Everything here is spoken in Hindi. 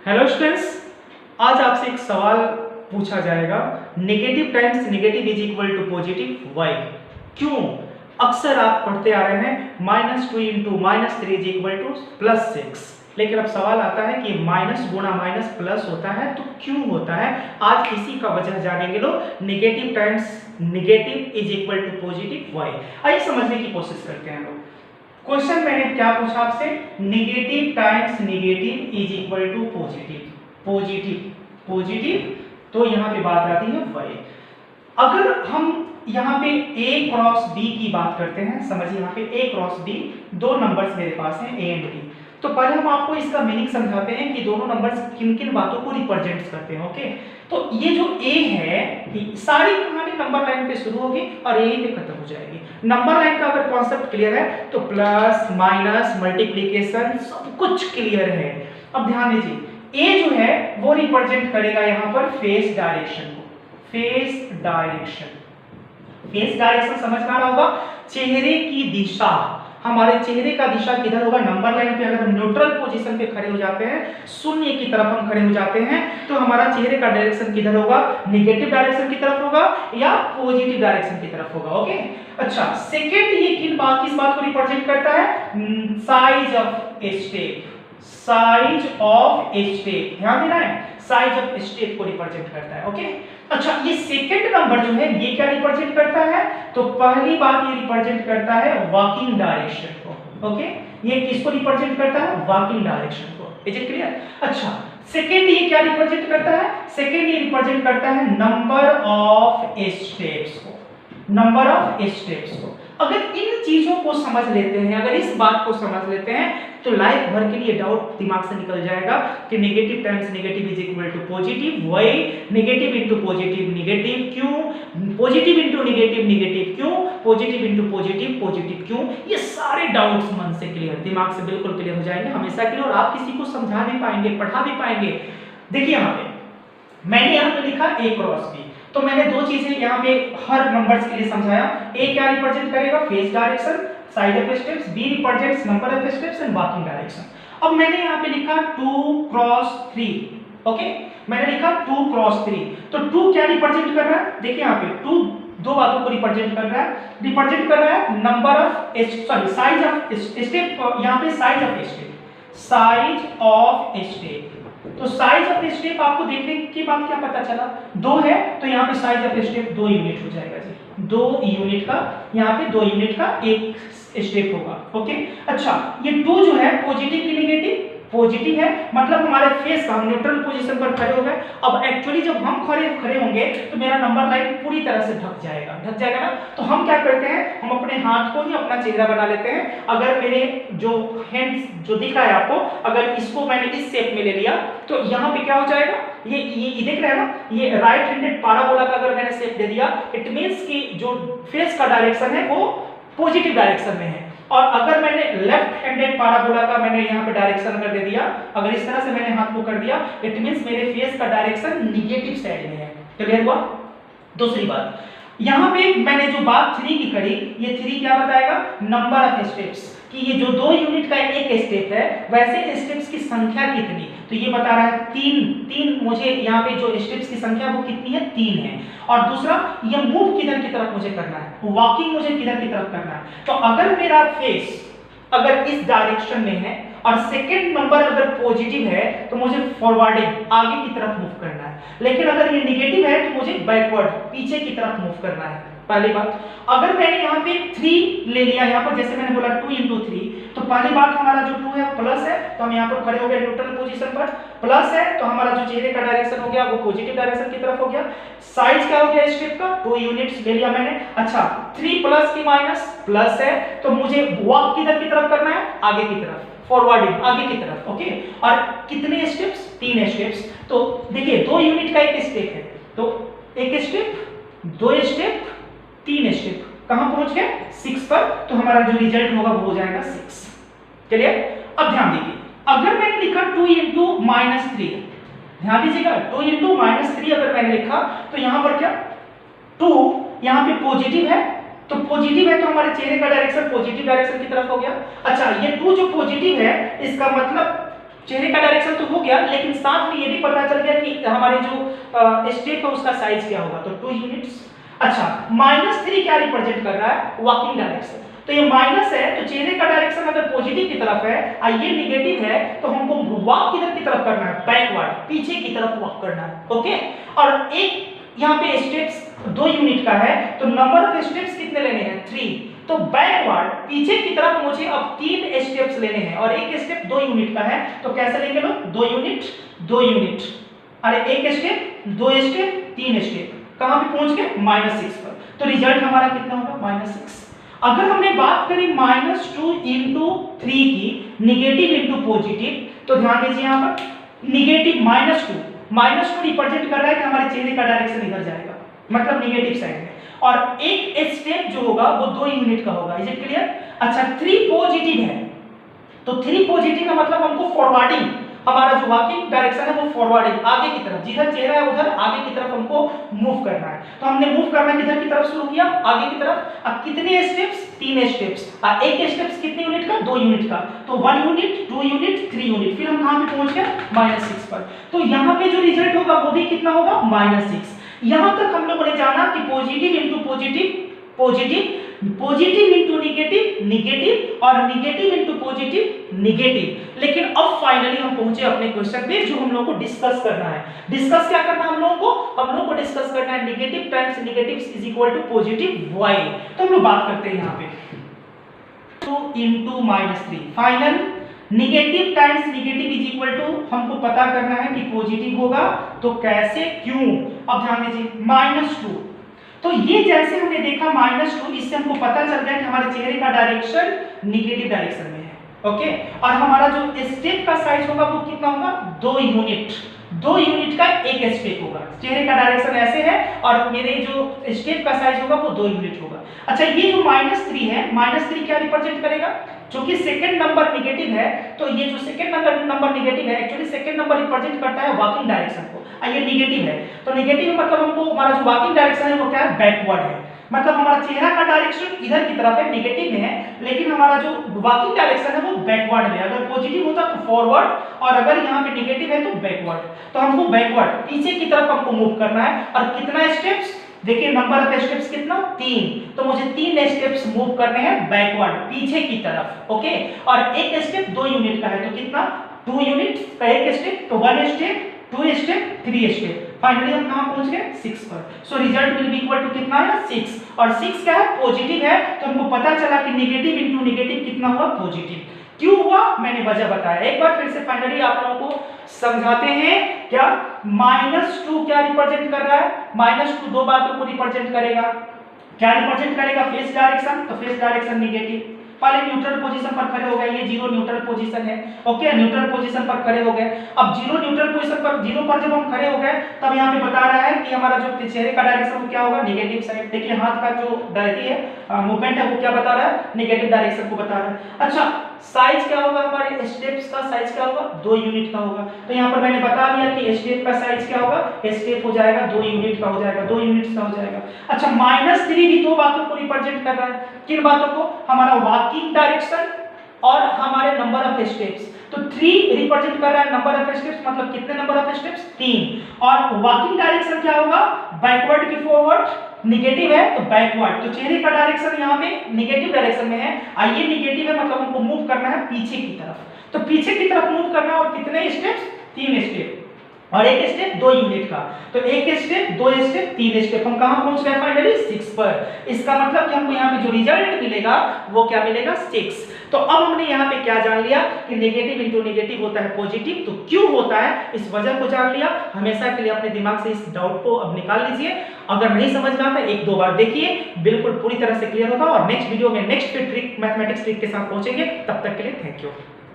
हेलो स्टूडेंट्स, आज आपसे एक सवाल पूछा जाएगा। Negative times negative is equal to positive y. क्यों? अक्सर आप पढ़ते आ रहे हैं -2 इंटू -3 इज इक्वल टू +6, लेकिन अब सवाल आता है कि माइनस गुणा माइनस प्लस होता है तो क्यों होता है। आज इसी का वजह जानेंगे लोग। Negative times negative is equal to positive y. आइए समझने की कोशिश करते हैं लोग। क्वेश्चन मैंने क्या पूछा आपसे? Negative times negative is equal to positive. Positive positive, तो यहां पे बात आती है वाई। अगर हम यहाँ पे a क्रॉस b की बात करते हैं, समझिए यहाँ पे a क्रॉस b, दो नंबर्स मेरे पास हैं a एंड b। तो पहले हम आपको इसका मीनिंग समझाते हैं कि दोनों नंबर्स किन किन बातों को रिप्रेजेंट करते हैं। ओके, तो ये जो a है, सारी कहानी नंबर लाइन पे शुरू होगी और यहीं पे खत्म हो जाएगी। नंबर लाइन का अगर कॉन्सेप्ट क्लियर है तो प्लस माइनस मल्टीप्लिकेशन सब कुछ क्लियर है। अब ध्यान दीजिए, a जो है वो रिप्रेजेंट करेगा यहाँ पर फेस डायरेक्शन को। फेस डायरेक्शन, फेस डायरेक्शन समझ में आ रहा होगा। चेहरे की दिशा, हमारे चेहरे का दिशा किधर होगा? नंबर लाइन पे अगर हम न्यूट्रल पोजीशन पे खड़े हो जाते हैं, शून्य की तरफ हम खड़े हो जाते हैं, तो हमारा चेहरे का डायरेक्शन किधर होगा? नेगेटिव डायरेक्शन की तरफ होगा या पॉजिटिव डायरेक्शन की तरफ होगा। ओके, अच्छा, सेकंड ये किस बात को रिप्रेजेंट करता है? Size of step. Size of step, ध्यान देना है, साइज ऑफ स्टेप को रिप्रेजेंट करता है। ओके, अच्छा, ये सेकंड नंबर जो है ये क्या रिप्रेजेंट करता है? तो पहली बात ये रिप्रेजेंट करता है वॉकिंग डायरेक्शन को। ओके, ये किसको रिप्रेजेंट करता है? वॉकिंग डायरेक्शन को। Is it clear? अच्छा, सेकंड ये क्या रिप्रेजेंट करता है? सेकंड ये रिप्रेजेंट करता है नंबर ऑफ स्टेप्स को। नंबर ऑफ स्टेप्स को अगर इन चीजों को समझ लेते हैं, अगर इस बात को समझ लेते हैं, तो लाइफ भर के लिए डाउट दिमाग से निकल जाएगा कि negative times negative is equal to positive y, negative into positive negative क्यों, पॉजिटिव इनटू नेगेटिव नेगेटिव क्यों, पॉजिटिव इनटू पॉजिटिव पॉजिटिव क्यों। ये सारे डाउट्स मन से क्लियर, दिमाग से बिल्कुल क्लियर हो जाएंगे, हमेशा के लिए, और आप किसी को समझा भी पाएंगे, पढ़ा भी पाएंगे। देखिए यहाँ पे मैंने यहाँ पे लिखा a क्रॉस b, तो मैंने दो चीजें यहाँ पे हर नंबर्स के लिए समझाया। a क्या रिप्रेजेंट करेगा? Face direction, size of steps, b represents number of steps and walking direction. अब मैंने यहाँ पे लिखा 2 क्रॉस 3। ओके, मैंने लिखा 2 क्रॉस 3, तो 2 क्या रिप्रेजेंट कर रहा है? देखिए यहाँ पे 2 दो बातों को रिप्रेजेंट कर रहा है। रिप्रेजेंट कर रहा है number of size of step, यहाँ पे size of step, size of step. तो साइज ऑफ स्टेप आपको देखने के बाद क्या पता चला? 2 है तो यहाँ पे साइज ऑफ स्टेप 2 यूनिट हो जाएगा जी। 2 यूनिट का, यहाँ पे 2 यूनिट का एक स्टेप होगा। ओके, अच्छा, ये 2 जो है पॉजिटिव की नेगेटिव? पॉजिटिव है, मतलब हमारे फेस का, हम न्यूट्रल पोजीशन पर खड़े हो गए। अब एक्चुअली जब हम खड़े होंगे तो मेरा नंबर लाइन पूरी तरह से ढक जाएगा ना। तो हम क्या करते हैं, हम अपने हाथ को ही अपना चेहरा बना लेते हैं। अगर मेरे जो हैंड्स जो दिख रहा है आपको, अगर इसको मैंने इस शेप में ले लिया तो यहाँ पे क्या हो जाएगा? ये देख रहे हैं ना, ये राइट हैंडेड पैराबोला का अगर मैंने शेप दे दिया, इट मींस कि जो फेस का डायरेक्शन है वो पॉजिटिव डायरेक्शन में है। और अगर मैंने लेफ्ट हैंडेड पैराबोला का मैंने यहाँ पे डायरेक्शन कर दे दिया, अगर इस तरह से मैंने हाथ को कर दिया, इट मींस मेरे फेस का डायरेक्शन नेगेटिव साइड में है। क्लियर हुआ? दूसरी बात, यहाँ पे मैंने जो बात 3 की करी, ये 3 क्या बताएगा? नंबर ऑफ स्टेप्स, कि ये जो 2 यूनिट का एक स्टेप है, वैसे स्टेप्स की संख्या कितनी? तो ये बता रहा है 3। मुझे यहाँ पे जो स्टेप्स की संख्या वो कितनी है? 3 है। और दूसरा, ये मूव किधर की तरफ मुझे करना है, वॉकिंग मुझे किधर की तरफ करना है। तो अगर मेरा फेस अगर इस डायरेक्शन में है और सेकंड नंबर अगर पॉजिटिव है तो मुझे फॉरवर्डिंग, आगे की तरफ मूव करना है। लेकिन अगर ये नेगेटिव है तो मुझे बैकवर्ड, पीछे की तरफ मूव करना है। पहली बात, अगर मैंने यहाँ पे 3 ले लिया, यहाँ पर जैसे मैंने बोला 2 इंटू 3, तो पहली बात हमारा जो 2 है प्लस है, तो हम यहाँ पर खड़े हो गए न्यूट्रल पोजीशन पर। प्लस है तो हमारा जो चेहरे का डायरेक्शन हो गया वो पॉजिटिव डायरेक्शन की तरफ हो गया। साइज क्या हो गया स्टेप का? 2 यूनिट्स ले लिया मैंने। अच्छा, 3 प्लस की माइनस प्लस है, तो मुझे वॉक किधर की तरफ करना है? आगे की तरफ, फॉरवर्डिंग, आगे की तरफ। ओके, और कितने स्टेप्स? 3 स्टेप्स। तो देखिए 2 यूनिट का एक स्टेप है, तो एक स्टेप, 2 स्टेप, 3 स्टेप, कहां पहुंच गए? 6 पर। तो हमारा जो रिजल्ट होगा वो हो जाएगा 6। क्लियर? अब ध्यान दीजिए, अगर मैंने लिखा 2 इंटू -3, ध्यान दीजिएगा, 2 इंटू -3 अगर मैंने लिखा तो यहां पर क्या? 2 यहां पे पॉजिटिव है, तो पॉजिटिव है तो हमारे चेहरे का डायरेक्शन पॉजिटिव डायरेक्शन की तरफ हो गया। अच्छा, ये 2 जो पॉजिटिव है, इसका मतलब चेहरे का डायरेक्शन तो हो गया, लेकिन साथ में ये भी पता चल गया कि हमारे जो स्टेप है उसका साइज क्या होगा, तो 2 यूनिट्स। अच्छा, -3 क्या रिप्रेजेंट कर रहा है, वॉकिंग डायरेक्शन। तो ये माइनस है तो चेहरे का डायरेक्शन अगर पॉजिटिव की तरफ है और ये निगेटिव है तो हमको वॉक किधर की तरफ करना है, बैकवर्ड, पीछे की तरफ वॉक करना है। ओके, और एक यहाँ पे स्टेप्स 2 यूनिट का है तो नंबर ऑफ स्टेप्स कितने लेने हैं, 3। तो बैकवर्ड पीछे की तरफ मुझे अब 3 स्टेप्स लेने हैं और एक स्टेप 2 यूनिट का है, तो कैसे लेंगे लोग, 2 यूनिट 2 यूनिट, अरे एक स्टेप 2 स्टेप 3 स्टेप, कहां पे पहुंच गए, -6 पर। तो रिजल्ट हमारा कितना होगा, -6। अगर हमने बात करी -2 इंटू 3 की, निगेटिव इंटू पॉजिटिव, तो ध्यान दीजिए यहां पर निगेटिव -2 रिप्रेजेंट कर रहा है कि हमारे चेहरे का डायरेक्शन इधर जाएगा, मतलब निगेटिव साइड में, और एक स्टेप जो होगा वो 2 यूनिट का होगा। Is it clear? अच्छा, 3 पॉजिटिव है तो 3 पॉजिटिव का मतलब हमको फॉरवर्डिंग, हमारा जो वॉकिंग डायरेक्शन है वो फॉरवर्डिंग, आगे की तरफ, जिधर चेहरा है उधर आगे की तरफ हमको मूव करना है। तो हमने मूव करना किधर की तरफ शुरू किया, आगे की तरफ। अब कितने स्टेप्स, 3 स्टेप्स, और एक स्टेप्स कितने यूनिट का, 2 यूनिट का, तो 1 यूनिट 2 यूनिट 3 यूनिट, फिर हम कहां पे पहुंच गए, -6 पर। तो यहां पे जो रिजल्ट होगा वो भी कितना होगा, -6। यहां तक हम लोगों ने जाना कि positive into positive positive, positive into negative negative, और निगेटिव इंटू पॉजिटिव निगेटिव। लेकिन अब फाइनली हम पहुंचे अपने क्वेश्चन पे जो हम लोगों को डिस्कस करना है। डिस्कस क्या करना है हम लोगों को, हम लोगों को डिस्कस करना है negative times negative is equal to positive y। तो हम लोग बात करते हैं यहाँ पे 2 into -3, final negative times negative is equal to, हमको पता करना है कि पॉजिटिव होगा तो कैसे, क्यों। अब ध्यान दीजिए -2, तो ये जैसे हमने देखा -2, इससे हमको पता चल गया कि हमारे चेहरे का डायरेक्शन निगेटिव डायरेक्शन में है। ओके, और हमारा जो स्टेप का साइज होगा वो कितना होगा, 2 यूनिट, 2 यूनिट का एक स्टेप होगा। चेहरे का डायरेक्शन ऐसे है और मेरे जो स्टेप का साइज होगा वो 2 यूनिट होगा। अच्छा, ये जो -3 है, -3 क्या रिप्रेजेंट करेगा, क्योंकि सेकंड नंबर निगेटिव है तो ये जो सेकंड नंबर निगेटिव है, एक्चुअली सेकंड नंबर रिप्रेजेंट करता है वॉकिंग डायरेक्शन को, ये निगेटिव है। तो निगेटिव मतलब हमको हमारा जो वॉकिंग डायरेक्शन है वो क्या है, बैकवर्ड है, मतलब हमारा चेहरा का डायरेक्शन इधर की तरफ है, निगेटिव में है, लेकिन हमारा जो वॉकिंग डायरेक्शन है वो बैकवर्ड में है। अगर पॉजिटिव होता तो फॉरवर्ड, और अगर यहाँ पे निगेटिव है तो बैकवर्ड। तो हमको बैकवर्ड, पीछे की तरफ हमको मूव करना है। और कितना स्टेप्स, देखिए नंबर ऑफ स्टेप्स कितना, 3, तो मुझे 3 स्टेप्स मूव करने हैं बैकवर्ड, पीछे की तरफ। ओके, और एक स्टेप 2 यूनिट का है तो कितना, 2 यूनिट का एक स्टेप, तो 1 स्टेप 2 स्टेप 3 स्टेप, फाइनली हम कहां पहुंच गए, 6 पर। So result will be equal to कितना है, 6, और 6 क्या है, पॉजिटिव है। तो हमको पता चला कि निगेटिव इंटू निगेटिव कितना हुआ, पॉजिटिव। क्यों हुआ, मैंने वजह बताया। एक बार फिर से फाइनली आप लोगों को समझाते हैं। क्या -2 क्या रिप्रेजेंट कर रहा है, -2 दो बातों को रिप्रेजेंट करेगा। क्या रिप्रेजेंट करेगा, फेस डायरेक्शन, तो फेस डायरेक्शन निगेटिव, पहले न्यूट्रल पोजीशन पर खड़े हो गए, ये 0 न्यूट्रल पोजीशन है। ओके, न्यूट्रल पोजीशन पर खड़े हो गए। अब 0 न्यूट्रल पोजीशन पर, 0 पर जब हम खड़े हो गए तब यहाँ पे बता रहा है कि हमारा जो चेहरे का डायरेक्शन वो क्या होगा, नेगेटिव साइड। देखिए हाथ का जो डायरेक्शन है, मूवमेंट है, वो क्या बता रहा है, नेगेटिव डायरेक्शन को बता रहा है। अच्छा, साइज क्या होगा, हमारे स्टेप्स का साइज क्या होगा, 2 यूनिट का होगा। तो यहाँ पर मैंने बता दिया कि स्टेप का साइज क्या होगा, स्टेप हो जाएगा 2 यूनिट का हो जाएगा, 2 यूनिट का हो जाएगा। अच्छा, -3 भी दो बातों को रिप्रेजेंट कर रहा है। किन बातों को, हमारा वॉकिंग डायरेक्शन और हमारे नंबर ऑफ स्टेप्स। तो 3 रिप्रेजेंट कर रहा है नंबर ऑफ स्टेप्स, मतलब कितने नंबर ऑफ स्टेप्स, 3। और वॉकिंग डायरेक्शन क्या होगा, बैकवर्ड की फॉरवर्ड, निगेटिव है तो बैकवर्ड। तो चेहरे का डायरेक्शन यहाँ पे निगेटिव डायरेक्शन में है, ये निगेटिव है, मतलब हमको मूव करना है पीछे की तरफ। तो पीछे की तरफ मूव करना है, और कितने स्टेप्स, 3 स्टेप, और एक स्टेप 2 यूनिट का। तो एक स्टेप 2 स्टेप 3 स्टेप, हम कहां पहुंच गए फाइनली, 6 पर। इसका मतलब कि हमको यहाँ पे जो रिजल्ट मिलेगा वो क्या मिलेगा, 6। तो अब हमने यहाँ पे क्या जान लिया कि नेगेटिव इंटू नेगेटिव होता है पॉजिटिव, तो क्यों होता है इस वजह को जान लिया। हमेशा के लिए अपने दिमाग से इस डाउट को अब निकाल लीजिए। अगर नहीं समझ में आता 1-2 बार देखिए, बिल्कुल पूरी तरह से क्लियर होगा। और नेक्स्ट वीडियो में नेक्स्ट ट्रिक, मैथमेटिक्स ट्रिक के साथ पहुंचेंगे। तब तक के लिए थैंक यू।